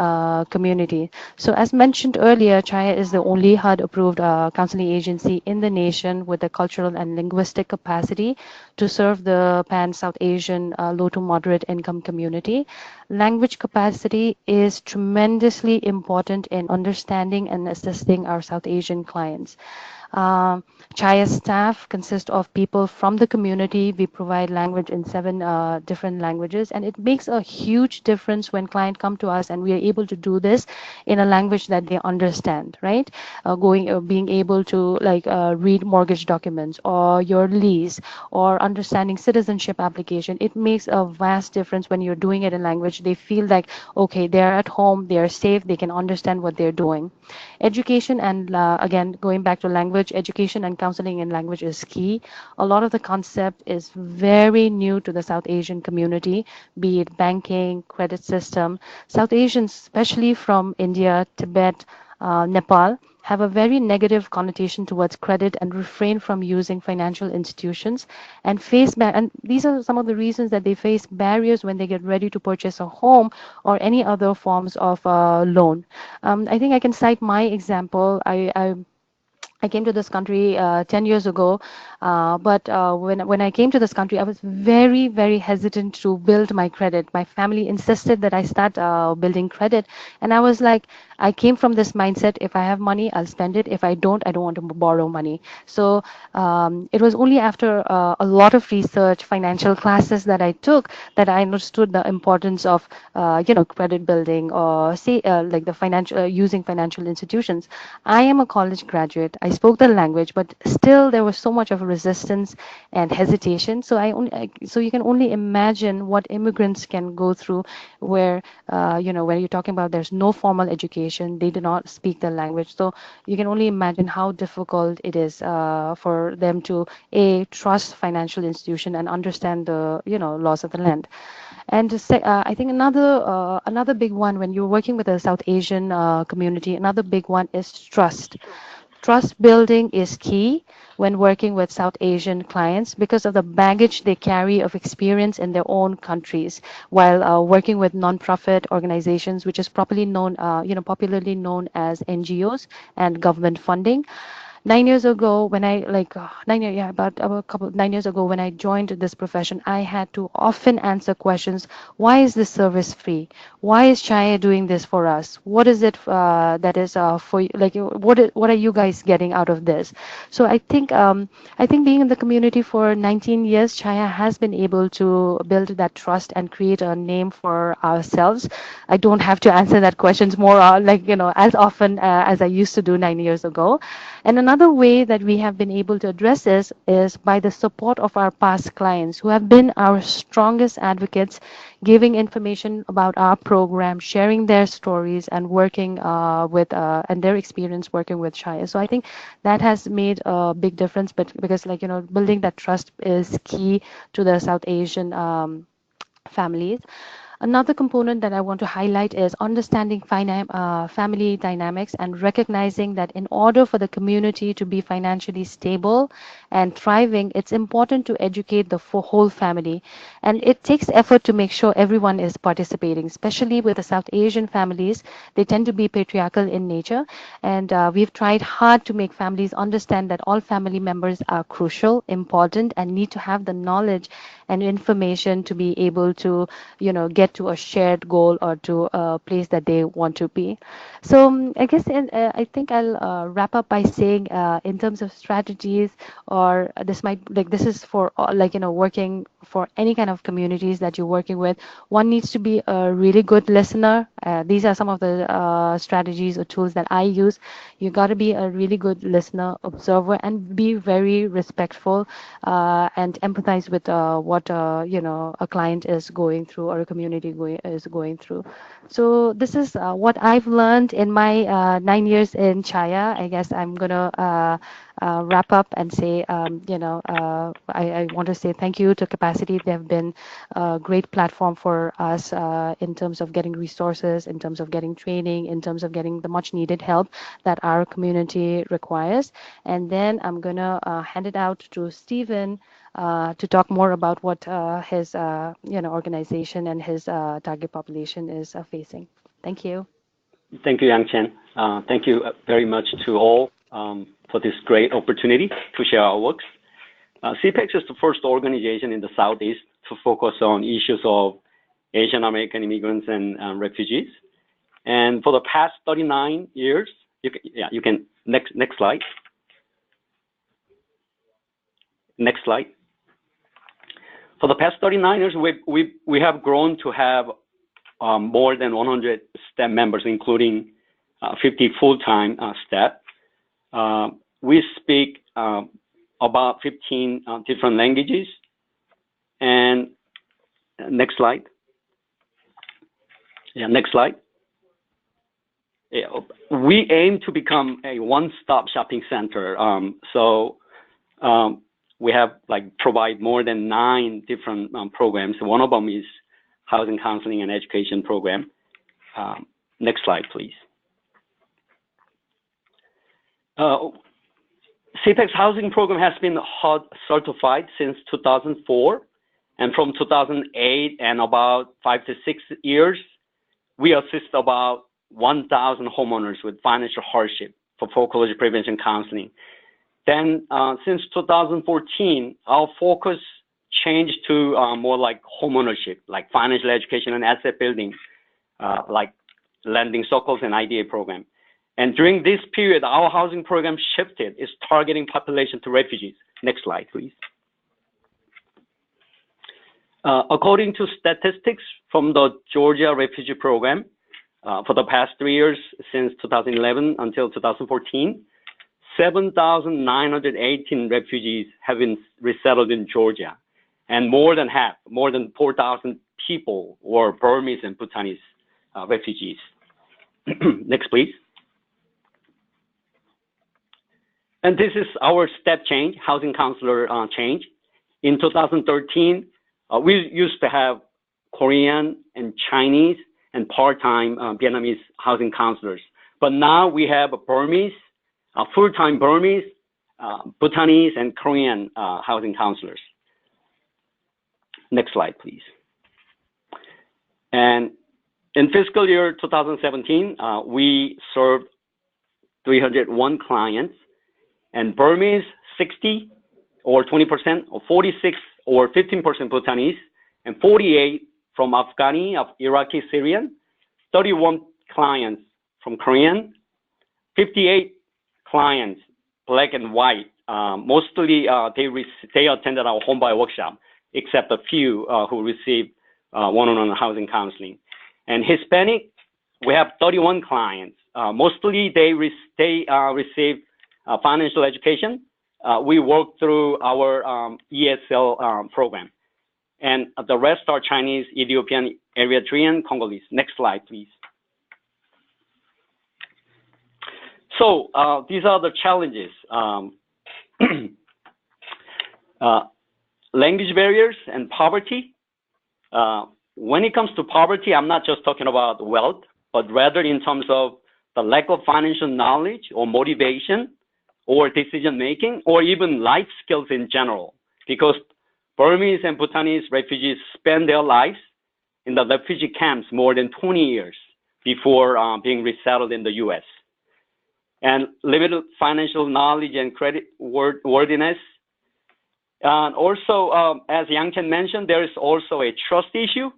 community. So as mentioned earlier, Chaya is the only HUD-approved counseling agency in the nation with the cultural and linguistic capacity to serve the pan-South Asian low to moderate income community. Language capacity is tremendously important in understanding and assisting our South Asian clients. Um, Chaya staff consists of people from the community. We provide language in 7 different languages, and it makes a huge difference when clients come to us and we are able to do this in a language that they understand, right? Being able to like read mortgage documents or your lease or understanding citizenship application. It makes a vast difference when you're doing it in language. They feel like, okay, they're at home, they're safe, they can understand what they're doing. Education and again, going back to language, education and counseling in language is key. A lot of the concept is very new to the South Asian community, be it banking, credit system. South Asians, especially from India, Tibet, Nepal, have a very negative connotation towards credit and refrain from using financial institutions and and these are some of the reasons that they face barriers when they get ready to purchase a home or any other forms of loan. I think I can cite my example. I came to this country 10 years ago, but when I came to this country, I was very, very hesitant to build my credit. My family insisted that I start building credit, and I was like, I came from this mindset: if I have money, I'll spend it. If I don't, I don't want to borrow money. So it was only after a lot of research, financial classes that I took, that I understood the importance of credit building or say like the financial using financial institutions. I am a college graduate. I spoke the language, but still there was so much of resistance and hesitation. So so you can only imagine what immigrants can go through, where when you're talking about there's no formal education, they do not speak the language. So you can only imagine how difficult it is for them to trust financial institution and understand the laws of the land. And to say, I think another big one when you're working with a South Asian community, another big one is trust. Trust building is key when working with South Asian clients because of the baggage they carry of experience in their own countries while working with nonprofit organizations, which is popularly known as NGOs and government funding. 9 years ago, when I like 9 years, yeah, about a couple 9 years ago when I joined this profession, I had to often answer questions: Why is this service free? Why is Chaya doing this for us? What is it that is for you? Like, what are you guys getting out of this? So I think being in the community for 19 years, Chaya has been able to build that trust and create a name for ourselves. I don't have to answer that questions more like as often as I used to do 9 years ago. And another way that we have been able to address this is by the support of our past clients who have been our strongest advocates, giving information about our program, sharing their stories, and working with and their experience working with Shaya. So I think that has made a big difference, but because building that trust is key to the South Asian families. Another component that I want to highlight is understanding family dynamics and recognizing that in order for the community to be financially stable and thriving, it's important to educate the whole family. And it takes effort to make sure everyone is participating, especially with the South Asian families. They tend to be patriarchal in nature. And we've tried hard to make families understand that all family members are crucial, important, and need to have the knowledge and information to be able to get to a shared goal or to a place that they want to be. So I guess I think I'll wrap up by saying in terms of strategies, or this is for working for any kind of communities that you're working with. One needs to be a really good listener. These are some of the strategies or tools that I use. You got to be a really good listener, observer, and be very respectful and empathize with what a client is going through or a community is going through. So this is what I've learned in my 9 years in Chaya. I guess I'm gonna wrap up and say, I want to say thank you to Capacity. They've been a great platform for us in terms of getting resources, in terms of getting training, in terms of getting the much needed help that our community requires. And then I'm gonna hand it out to Stephen to talk more about what his organization and his target population is facing. Thank you. Thank you, Yang Chen. Thank you very much to all for this great opportunity to share our works. CPEX is the first organization in the Southeast to focus on issues of Asian American immigrants and refugees. And for the past 39 years, you can next slide. Next slide. For the past 39 years, we have grown to have more than 100 staff members, including 50 full-time staff. We speak about 15 different languages. And next slide. Yeah, next slide. Yeah, we aim to become a one-stop shopping center. We have provide more than 9 different programs. One of them is housing counseling and education program. Next slide, please. CPEX housing program has been HUD certified since 2004. And from 2008 and about 5 to 6 years, we assist about 1,000 homeowners with financial hardship for foreclosure prevention counseling. Then since 2014, our focus changed to more like homeownership, like financial education and asset building, like lending circles and IDA program. And during this period, our housing program shifted its targeting population to refugees. Next slide, please. According to statistics from the Georgia Refugee Program, for the past 3 years, since 2011 until 2014, 7,918 refugees have been resettled in Georgia, and more than half, more than 4,000 people were Burmese and Bhutanese refugees. Next, please. And this is our step change, housing counselor change. In 2013, we used to have Korean and Chinese and part-time Vietnamese housing counselors. But now we have Burmese, full-time Burmese, Bhutanese, and Korean housing counselors. Next slide, please. And in fiscal year 2017, we served 301 clients, and Burmese 60 or 20%, or 46 or 15% Bhutanese, and 48 from Afghani, Iraqi, Syrian, 31 clients from Korean, 58 clients, black and white. Mostly they attended our home buy workshop, except a few who received one-on-one housing counseling. And Hispanic, we have 31 clients. Mostly they receive financial education. We work through our ESL program. And the rest are Chinese, Ethiopian, Eritrean, Congolese. Next slide, please. So these are the challenges. Language barriers and poverty. When it comes to poverty, I'm not just talking about wealth, but rather in terms of the lack of financial knowledge or motivation or decision making or even life skills in general. Because Burmese and Bhutanese refugees spend their lives in the refugee camps more than 20 years before being resettled in the US. And limited financial knowledge and credit worthiness. And also, as Yang Chen mentioned, there is also a trust issue.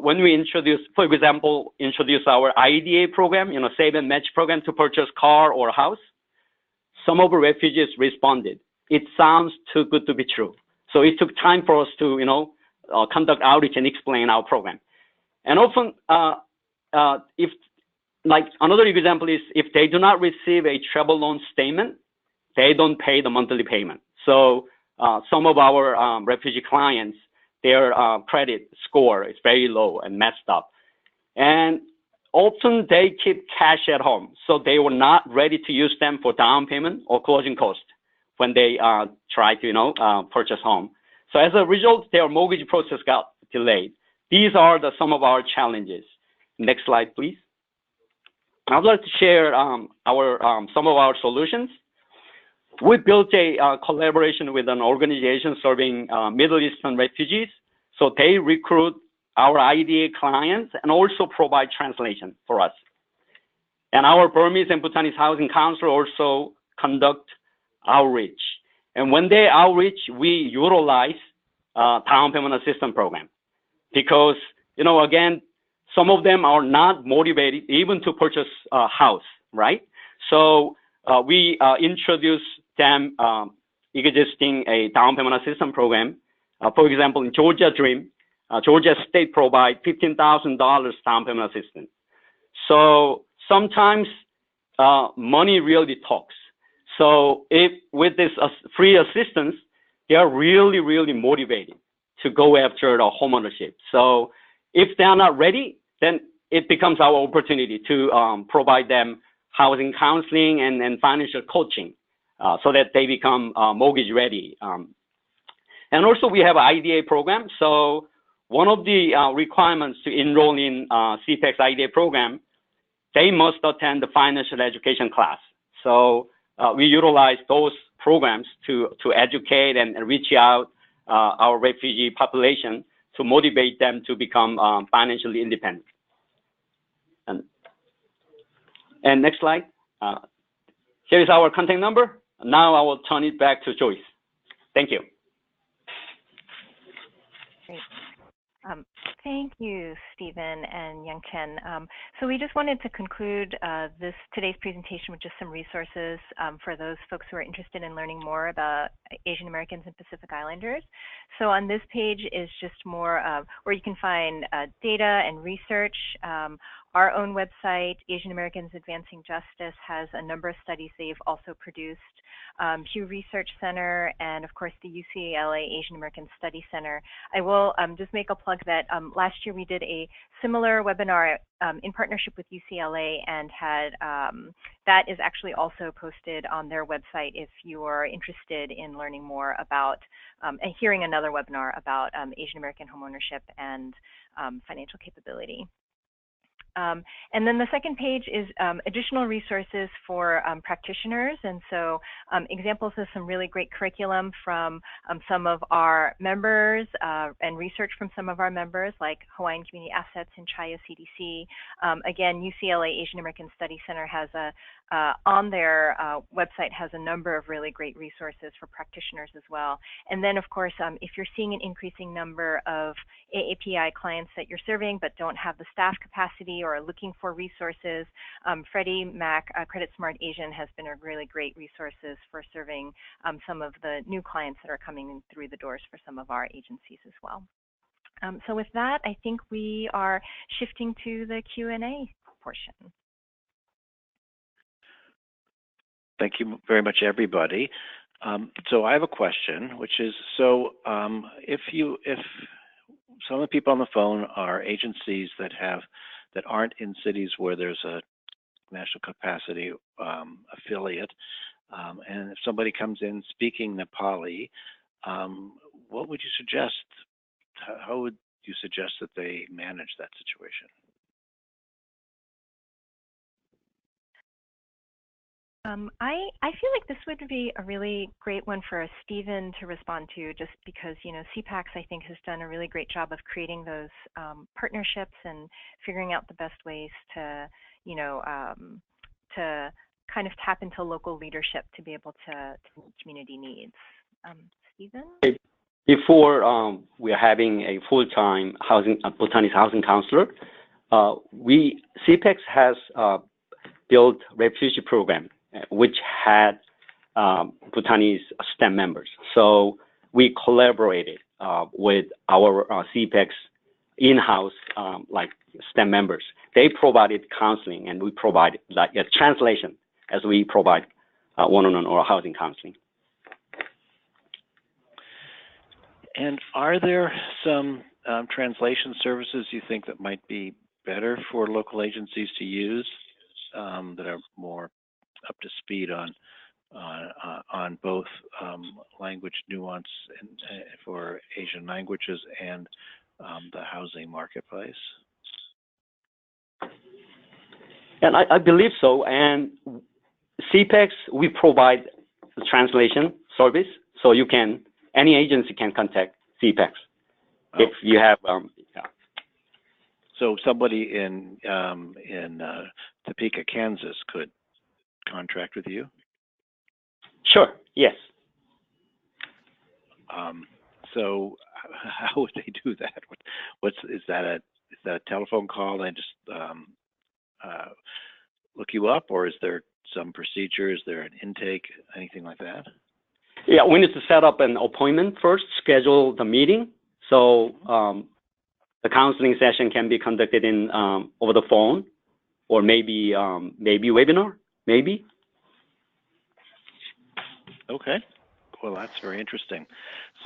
When we introduce, for example, our IDA program, save and match program to purchase car or house, some of the refugees responded. It sounds too good to be true. So it took time for us to, conduct outreach and explain our program. And often, if like another example is if they do not receive a travel loan statement, they don't pay the monthly payment. So some of our refugee clients, their credit score is very low and messed up. And often they keep cash at home. So they were not ready to use them for down payment or closing cost when they try to, purchase home. So as a result, their mortgage process got delayed. These are some of our challenges. Next slide, please. I'd like to share some of our solutions. We built a collaboration with an organization serving Middle Eastern refugees. So they recruit our IDA clients and also provide translation for us. And our Burmese and Bhutanese housing counselor also conduct outreach. And when they outreach, we utilize down payment assistance program because, again, some of them are not motivated even to purchase a house, right? So we introduce them existing a down payment assistance program. For example, in Georgia Dream, Georgia State provide $15,000 down payment assistance. So sometimes money really talks. So if with this free assistance, they are really, really motivated to go after the homeownership. So if they are not ready, then it becomes our opportunity to provide them housing counseling and financial coaching so that they become mortgage ready. And also we have an IDA program. So one of the requirements to enroll in CPEC's IDA program, they must attend the financial education class. So we utilize those programs to educate and reach out our refugee population to motivate them to become financially independent. And next slide. Here is our contact number. Now I will turn it back to Joyce. Thank you. Great. Thank you, Stephen and Yang Chen. So we just wanted to conclude today's presentation with just some resources for those folks who are interested in learning more about Asian Americans and Pacific Islanders. So on this page is just more where you can find data and research. Our own website, Asian Americans Advancing Justice, has a number of studies they've also produced. Pew Research Center, and of course the UCLA Asian American Study Center. I will just make a plug that last year we did a similar webinar in partnership with UCLA and had that is actually also posted on their website if you are interested in learning more about and hearing another webinar about Asian American homeownership and financial capability. And then the second page is additional resources for practitioners. And so examples of some really great curriculum from some of our members and research from some of our members, like Hawaiian Community Assets and Chaya CDC. Again, UCLA Asian American Study Center has on their website has a number of really great resources for practitioners as well. And then, of course, if you're seeing an increasing number of AAPI clients that you're serving but don't have the staff capacity or are looking for resources, Freddie Mac Credit Smart Asian has been a really great resources for serving some of the new clients that are coming in through the doors for some of our agencies as well. So with that, I think we are shifting to the Q&A portion. Thank you very much, everybody. So I have a question, which is, so if some of the people on the phone are agencies that aren't in cities where there's a national capacity affiliate, and if somebody comes in speaking Nepali, what would you suggest? How would you suggest that they manage that situation? I feel like this would be a really great one for Stephen to respond to, just because, you know, CPACs, I think, has done a really great job of creating those partnerships and figuring out the best ways to, you know, to kind of tap into local leadership to be able to meet community needs. Stephen? Before we are having a full-time Bhutanese housing counselor, CPACs has built refugee program, which had Bhutanese STEM members. So we collaborated with our CPACs in-house like STEM members. They provided counseling, and we provided like a translation as we provide one-on-one or housing counseling. And are there some translation services you think that might be better for local agencies to use that are more up to speed on both language nuance for Asian languages and the housing marketplace? And I believe so. And CPACs, we provide the translation service, so any agency can contact CPACs if you have. Yeah. So somebody in Topeka, Kansas, could contract with you? Sure. Yes. So how would they do that? Is that a telephone call and just look you up, or is there some procedure? Is there an intake, anything like that? Yeah, we need to set up an appointment first, schedule the meeting. So the counseling session can be conducted in over the phone, or maybe webinar, maybe. Okay. Well, that's very interesting.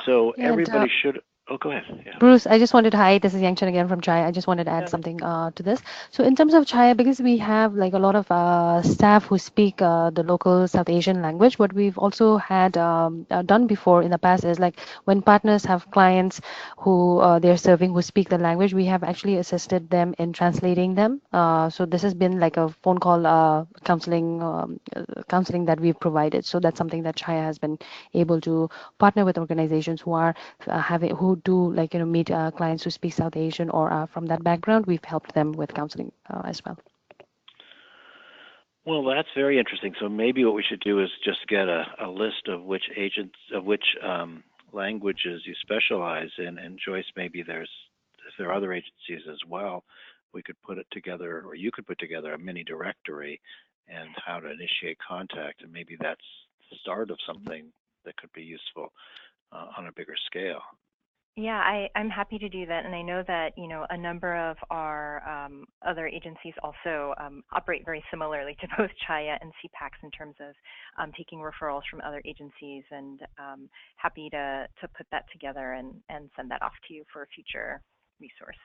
So everybody should. Oh, go ahead. Yeah. Bruce, I just wanted to, hi, this is Yangchen again from Chaya. I just wanted to add something to this. So in terms of Chaya, because we have like a lot of staff who speak the local South Asian language, what we've also had done before in the past is like when partners have clients who they're serving who speak the language, we have actually assisted them in translating them. So this has been like a phone call counseling that we've provided. So that's something that Chaya has been able to partner with organizations who are who do like, you know, meet clients who speak South Asian or are from that background. We've helped them with counseling as well. Well, that's very interesting. So maybe what we should do is just get a list of which languages you specialize in, and Joyce, maybe if there are other agencies as well, we could put it together, or you could put together a mini directory and how to initiate contact, and maybe that's the start of something that could be useful on a bigger scale. Yeah, I'm happy to do that, and I know that, you know, a number of our other agencies also operate very similarly to both Chaya and CPACs in terms of taking referrals from other agencies, and happy to put that together and send that off to you for a future resource.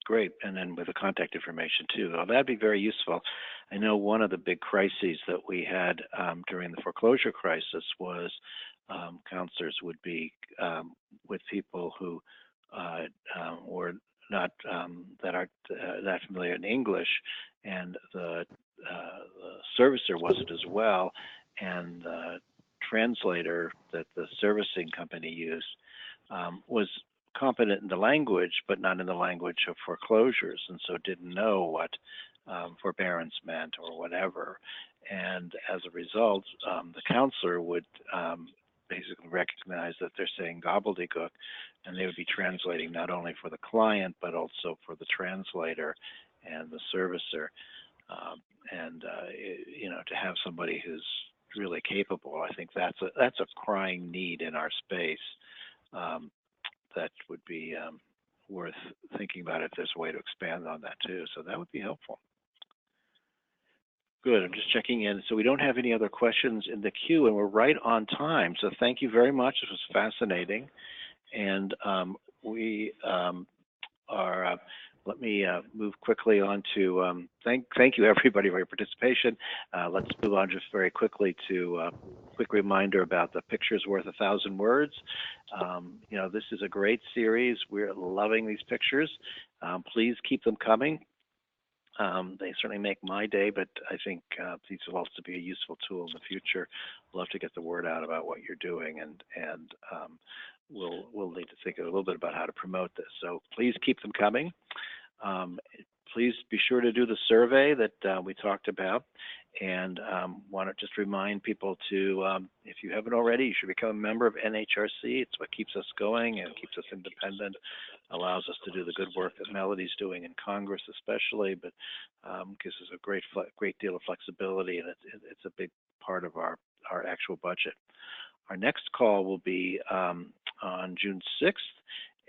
Great, and then with the contact information too. Well, that'd be very useful. I know one of the big crises that we had during the foreclosure crisis was counselors would be with people who were that aren't that familiar in English, and the servicer wasn't as well, and the translator that the servicing company used was competent in the language, but not in the language of foreclosures, and so didn't know what forbearance meant or whatever. And as a result, the counselor would basically recognize that they're saying gobbledygook, and they would be translating not only for the client, but also for the translator and the servicer. To have somebody who's really capable, I think that's a crying need in our space. That would be worth thinking about if there's a way to expand on that too. So that would be helpful. Good. I'm just checking in. So we don't have any other questions in the queue, and we're right on time. So thank you very much. This was fascinating. And we are. Let me move quickly on to thank you everybody for your participation. Let's move on just very quickly to a quick reminder about the Pictures Worth 1,000 Words. This is a great series. We're loving these pictures. Please keep them coming. They certainly make my day, but I think these will also be a useful tool in the future. I'd love to get the word out about what you're doing, and we'll need to think a little bit about how to promote this. So please keep them coming. Please be sure to do the survey that we talked about, and want to just remind people to, if you haven't already, you should become a member of NHRC. It's what keeps us going and keeps us independent, allows us to do the good work that Melody's doing in Congress especially, but gives us a great deal of flexibility, and it's a big part of our actual budget. Our next call will be on June 6th,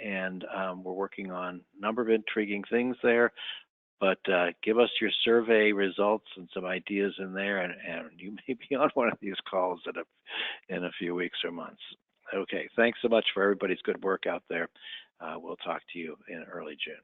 and we're working on a number of intriguing things there. But give us your survey results and some ideas in there, and you may be on one of these calls in a few weeks or months. Okay, thanks so much for everybody's good work out there. We'll talk to you in early June.